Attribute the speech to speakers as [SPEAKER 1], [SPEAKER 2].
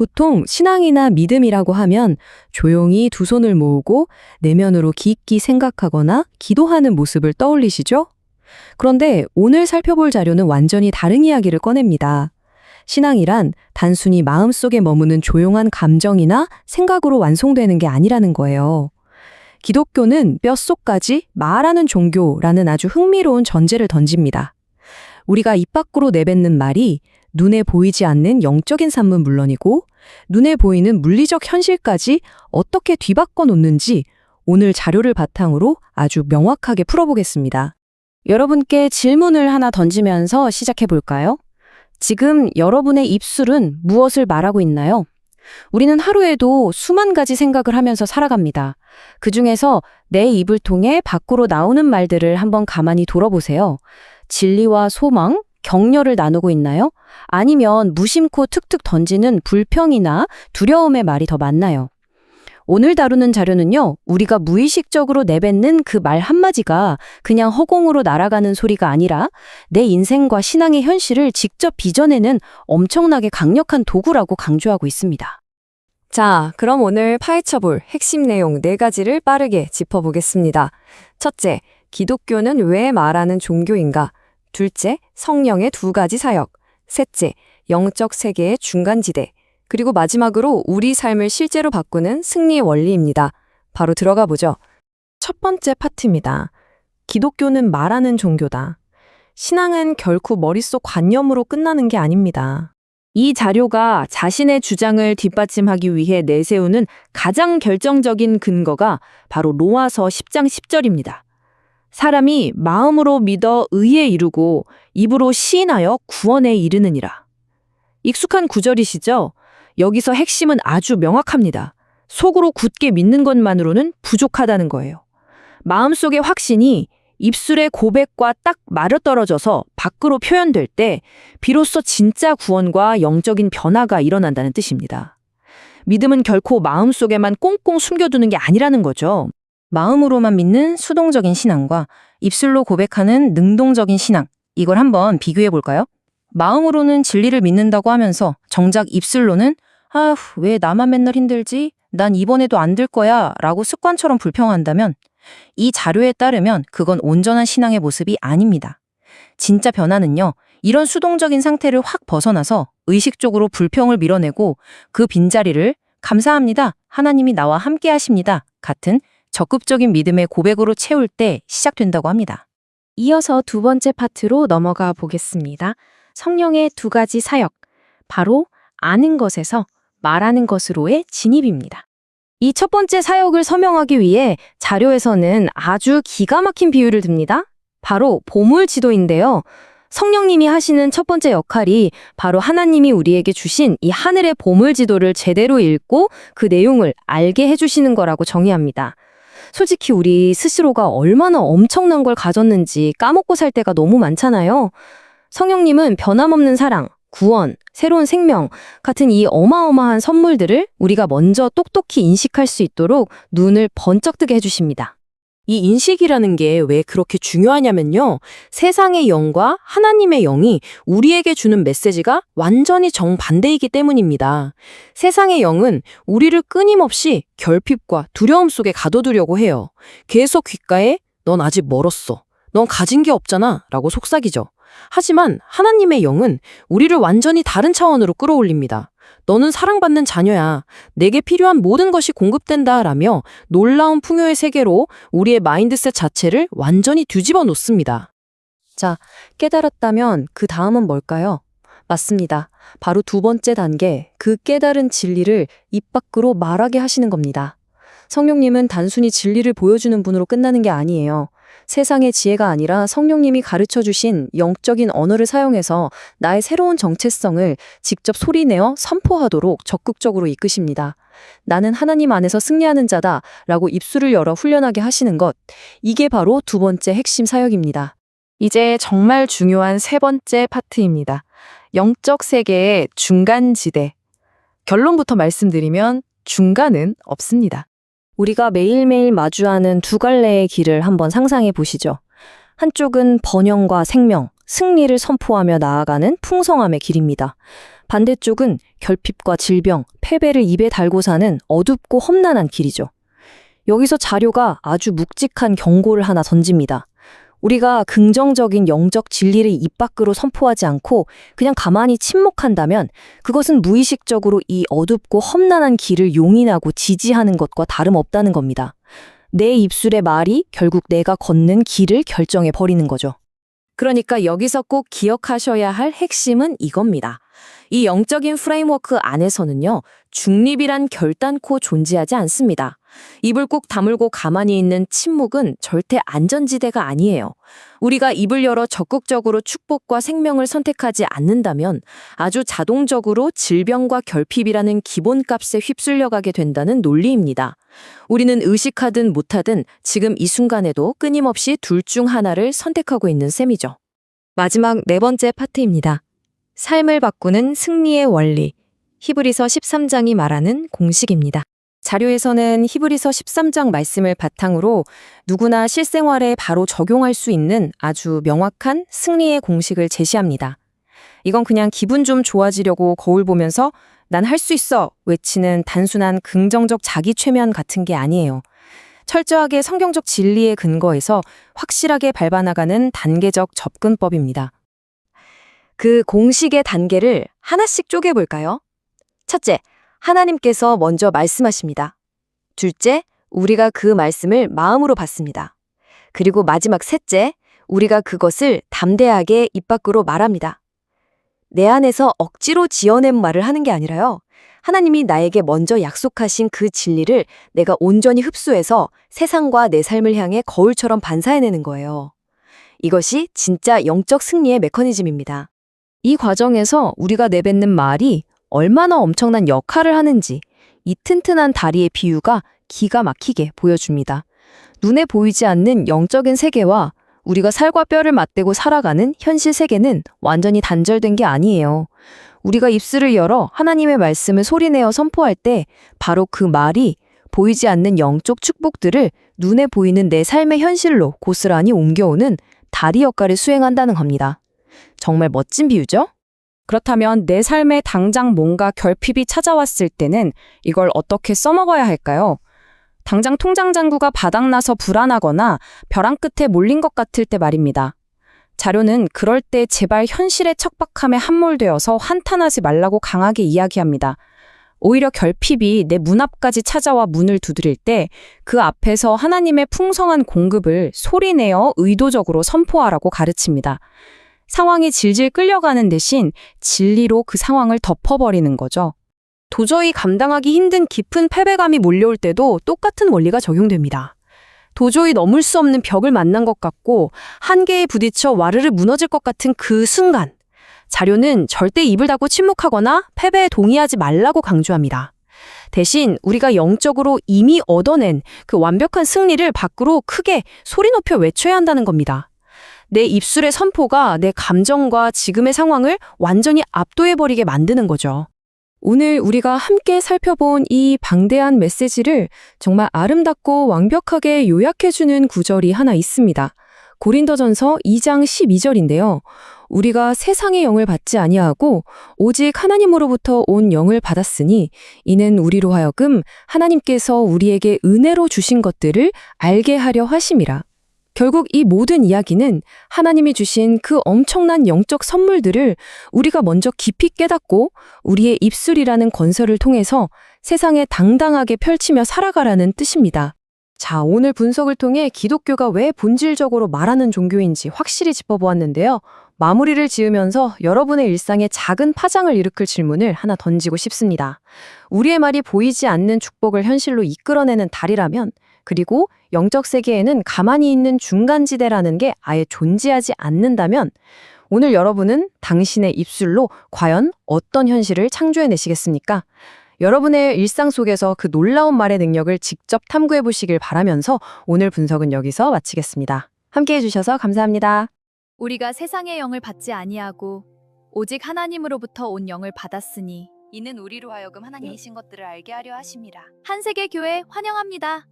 [SPEAKER 1] 보통 신앙이나 믿음이라고 하면 조용히 두 손을 모으고 내면으로 깊이 생각하거나 기도하는 모습을 떠올리시죠? 그런데 오늘 살펴볼 자료는 완전히 다른 이야기를 꺼냅니다. 신앙이란 단순히 마음속에 머무는 조용한 감정이나 생각으로 완성되는 게 아니라는 거예요. 기독교는 뼛속까지 말하는 종교라는 아주 흥미로운 전제를 던집니다. 우리가 입 밖으로 내뱉는 말이 눈에 보이지 않는 영적인 삶은 물론이고 눈에 보이는 물리적 현실까지 어떻게 뒤바꿔 놓는지 오늘 자료를 바탕으로 아주 명확하게 풀어보겠습니다. 여러분께 질문을 하나 던지면서 시작해 볼까요? 지금 여러분의 입술은 무엇을 말하고 있나요? 우리는 하루에도 수만 가지 생각을 하면서 살아갑니다. 그중에서 내 입을 통해 밖으로 나오는 말들을 한번 가만히 돌아보세요. 진리와 소망, 격려를 나누고 있나요? 아니면 무심코 툭툭 던지는 불평이나 두려움의 말이 더 많나요? 오늘 다루는 자료는요, 우리가 무의식적으로 내뱉는 그 말 한마디가 그냥 허공으로 날아가는 소리가 아니라 내 인생과 신앙의 현실을 직접 빚어내는 엄청나게 강력한 도구라고 강조하고 있습니다. 자, 그럼 오늘 파헤쳐볼 핵심 내용 4가지를 빠르게 짚어보겠습니다. 첫째, 기독교는 왜 말하는 종교인가? 둘째, 성령의 2가지 사역. 셋째, 영적 세계의 중간지대. 그리고 마지막으로 우리 삶을 실제로 바꾸는 승리의 원리입니다. 바로 들어가 보죠. 첫 번째 파트입니다. 기독교는 말하는 종교다. 신앙은 결코 머릿속 관념으로 끝나는 게 아닙니다. 이 자료가 자신의 주장을 뒷받침하기 위해 내세우는 가장 결정적인 근거가 바로 로마서 10장 10절입니다. 사람이 마음으로 믿어 의에 이르고 입으로 시인하여 구원에 이르느니라. 익숙한 구절이시죠? 여기서 핵심은 아주 명확합니다. 속으로 굳게 믿는 것만으로는 부족하다는 거예요. 마음속의 확신이 입술의 고백과 딱 맞아떨어져서 밖으로 표현될 때 비로소 진짜 구원과 영적인 변화가 일어난다는 뜻입니다. 믿음은 결코 마음속에만 꽁꽁 숨겨두는 게 아니라는 거죠. 마음으로만 믿는 수동적인 신앙과 입술로 고백하는 능동적인 신앙, 이걸 한번 비교해 볼까요? 마음으로는 진리를 믿는다고 하면서 정작 입술로는 왜 나만 맨날 힘들지? 난 이번에도 안 될 거야 라고 습관처럼 불평한다면 이 자료에 따르면 그건 온전한 신앙의 모습이 아닙니다. 진짜 변화는요, 이런 수동적인 상태를 확 벗어나서 의식적으로 불평을 밀어내고 그 빈자리를 감사합니다, 하나님이 나와 함께 하십니다 같은 적극적인 믿음의 고백으로 채울 때 시작된다고 합니다. 이어서 2번째 파트로 넘어가 보겠습니다. 성령의 2가지 사역, 바로 아는 것에서 말하는 것으로의 진입입니다. 이 첫 번째 사역을 설명하기 위해 자료에서는 아주 기가 막힌 비유를 듭니다. 바로 보물지도인데요. 성령님이 하시는 첫 번째 역할이 바로 하나님이 우리에게 주신 이 하늘의 보물지도를 제대로 읽고 그 내용을 알게 해주시는 거라고 정의합니다. 솔직히 우리 스스로가 얼마나 엄청난 걸 가졌는지 까먹고 살 때가 너무 많잖아요. 성령님은 변함없는 사랑, 구원, 새로운 생명 같은 이 어마어마한 선물들을 우리가 먼저 똑똑히 인식할 수 있도록 눈을 번쩍 뜨게 해주십니다. 이 인식이라는 게 왜 그렇게 중요하냐면요. 세상의 영과 하나님의 영이 우리에게 주는 메시지가 완전히 정반대이기 때문입니다. 세상의 영은 우리를 끊임없이 결핍과 두려움 속에 가둬두려고 해요. 계속 귓가에 넌 아직 멀었어, 넌 가진 게 없잖아 라고 속삭이죠. 하지만 하나님의 영은 우리를 완전히 다른 차원으로 끌어올립니다. 너는 사랑받는 자녀야. 내게 필요한 모든 것이 공급된다 라며 놀라운 풍요의 세계로 우리의 마인드셋 자체를 완전히 뒤집어 놓습니다. 자, 깨달았다면 그 다음은 뭘까요? 맞습니다. 바로 2번째 단계, 그 깨달은 진리를 입 밖으로 말하게 하시는 겁니다. 성령님은 단순히 진리를 보여주는 분으로 끝나는 게 아니에요. 세상의 지혜가 아니라 성령님이 가르쳐주신 영적인 언어를 사용해서 나의 새로운 정체성을 직접 소리내어 선포하도록 적극적으로 이끄십니다. 나는 하나님 안에서 승리하는 자다 라고 입술을 열어 훈련하게 하시는 것, 이게 바로 2번째 핵심 사역입니다. 이제 정말 중요한 3번째 파트입니다. 영적 세계의 중간지대. 결론부터 말씀드리면 중간은 없습니다. 우리가 매일매일 마주하는 2갈래의 길을 한번 상상해 보시죠. 한쪽은 번영과 생명, 승리를 선포하며 나아가는 풍성함의 길입니다. 반대쪽은 결핍과 질병, 패배를 입에 달고 사는 어둡고 험난한 길이죠. 여기서 자료가 아주 묵직한 경고를 하나 던집니다. 우리가 긍정적인 영적 진리를 입 밖으로 선포하지 않고 그냥 가만히 침묵한다면 그것은 무의식적으로 이 어둡고 험난한 길을 용인하고 지지하는 것과 다름없다는 겁니다. 내 입술의 말이 결국 내가 걷는 길을 결정해 버리는 거죠. 그러니까 여기서 꼭 기억하셔야 할 핵심은 이겁니다. 이 영적인 프레임워크 안에서는요, 중립이란 결단코 존재하지 않습니다. 입을 꾹 다물고 가만히 있는 침묵은 절대 안전지대가 아니에요. 우리가 입을 열어 적극적으로 축복과 생명을 선택하지 않는다면 아주 자동적으로 질병과 결핍이라는 기본값에 휩쓸려가게 된다는 논리입니다. 우리는 의식하든 못하든 지금 이 순간에도 끊임없이 둘 중 하나를 선택하고 있는 셈이죠. 마지막 4번째 파트입니다. 삶을 바꾸는 승리의 원리. 히브리서 13장이 말하는 공식입니다. 자료에서는 히브리서 13장 말씀을 바탕으로 누구나 실생활에 바로 적용할 수 있는 아주 명확한 승리의 공식을 제시합니다. 이건 그냥 기분 좀 좋아지려고 거울 보면서 난 할 수 있어 외치는 단순한 긍정적 자기 최면 같은 게 아니에요. 철저하게 성경적 진리에 근거해서 확실하게 밟아나가는 단계적 접근법입니다. 그 공식의 단계를 하나씩 쪼개볼까요? 첫째, 하나님께서 먼저 말씀하십니다. 둘째, 우리가 그 말씀을 마음으로 받습니다. 그리고 마지막 셋째, 우리가 그것을 담대하게 입 밖으로 말합니다. 내 안에서 억지로 지어낸 말을 하는 게 아니라요. 하나님이 나에게 먼저 약속하신 그 진리를 내가 온전히 흡수해서 세상과 내 삶을 향해 거울처럼 반사해내는 거예요. 이것이 진짜 영적 승리의 메커니즘입니다. 이 과정에서 우리가 내뱉는 말이 얼마나 엄청난 역할을 하는지 이 튼튼한 다리의 비유가 기가 막히게 보여줍니다. 눈에 보이지 않는 영적인 세계와 우리가 살과 뼈를 맞대고 살아가는 현실 세계는 완전히 단절된 게 아니에요. 우리가 입술을 열어 하나님의 말씀을 소리내어 선포할 때 바로 그 말이 보이지 않는 영적 축복들을 눈에 보이는 내 삶의 현실로 고스란히 옮겨오는 다리 역할을 수행한다는 겁니다. 정말 멋진 비유죠?
[SPEAKER 2] 그렇다면 내 삶에 당장 뭔가 결핍이 찾아왔을 때는 이걸 어떻게 써먹어야 할까요? 당장 통장 잔고가 바닥나서 불안하거나 벼랑 끝에 몰린 것 같을 때 말입니다. 자료는 그럴 때 제발 현실의 척박함에 함몰되어서 한탄하지 말라고 강하게 이야기합니다. 오히려 결핍이 내 문 앞까지 찾아와 문을 두드릴 때 그 앞에서 하나님의 풍성한 공급을 소리내어 의도적으로 선포하라고 가르칩니다. 상황이 질질 끌려가는 대신 진리로 그 상황을 덮어버리는 거죠.
[SPEAKER 1] 도저히 감당하기 힘든 깊은 패배감이 몰려올 때도 똑같은 원리가 적용됩니다. 도저히 넘을 수 없는 벽을 만난 것 같고 한계에 부딪혀 와르르 무너질 것 같은 그 순간, 자료는 절대 입을 닫고 침묵하거나 패배에 동의하지 말라고 강조합니다. 대신 우리가 영적으로 이미 얻어낸 그 완벽한 승리를 밖으로 크게 소리 높여 외쳐야 한다는 겁니다. 내 입술의 선포가 내 감정과 지금의 상황을 완전히 압도해버리게 만드는 거죠. 오늘 우리가 함께 살펴본 이 방대한 메시지를 정말 아름답고 완벽하게 요약해주는 구절이 하나 있습니다. 고린도전서 2장 12절인데요. 우리가 세상의 영을 받지 아니하고 오직 하나님으로부터 온 영을 받았으니 이는 우리로 하여금 하나님께서 우리에게 은혜로 주신 것들을 알게 하려 하심이라. 결국 이 모든 이야기는 하나님이 주신 그 엄청난 영적 선물들을 우리가 먼저 깊이 깨닫고 우리의 입술이라는 건설을 통해서 세상에 당당하게 펼치며 살아가라는 뜻입니다. 자, 오늘 분석을 통해 기독교가 왜 본질적으로 말하는 종교인지 확실히 짚어보았는데요. 마무리를 지으면서 여러분의 일상에 작은 파장을 일으킬 질문을 하나 던지고 싶습니다. 우리의 말이 보이지 않는 축복을 현실로 이끌어내는 달이라면, 그리고 영적 세계에는 가만히 있는 중간지대라는 게 아예 존재하지 않는다면 오늘 여러분은 당신의 입술로 과연 어떤 현실을 창조해내시겠습니까? 여러분의 일상 속에서 그 놀라운 말의 능력을 직접 탐구해 보시길 바라면서 오늘 분석은 여기서 마치겠습니다. 함께해 주셔서 감사합니다.
[SPEAKER 3] 우리가 세상의 영을 받지 아니하고 오직 하나님으로부터 온 영을 받았으니 이는 우리로 하여금 하나님이신 것들을 알게 하려 하심이라. 한세계 교회 환영합니다.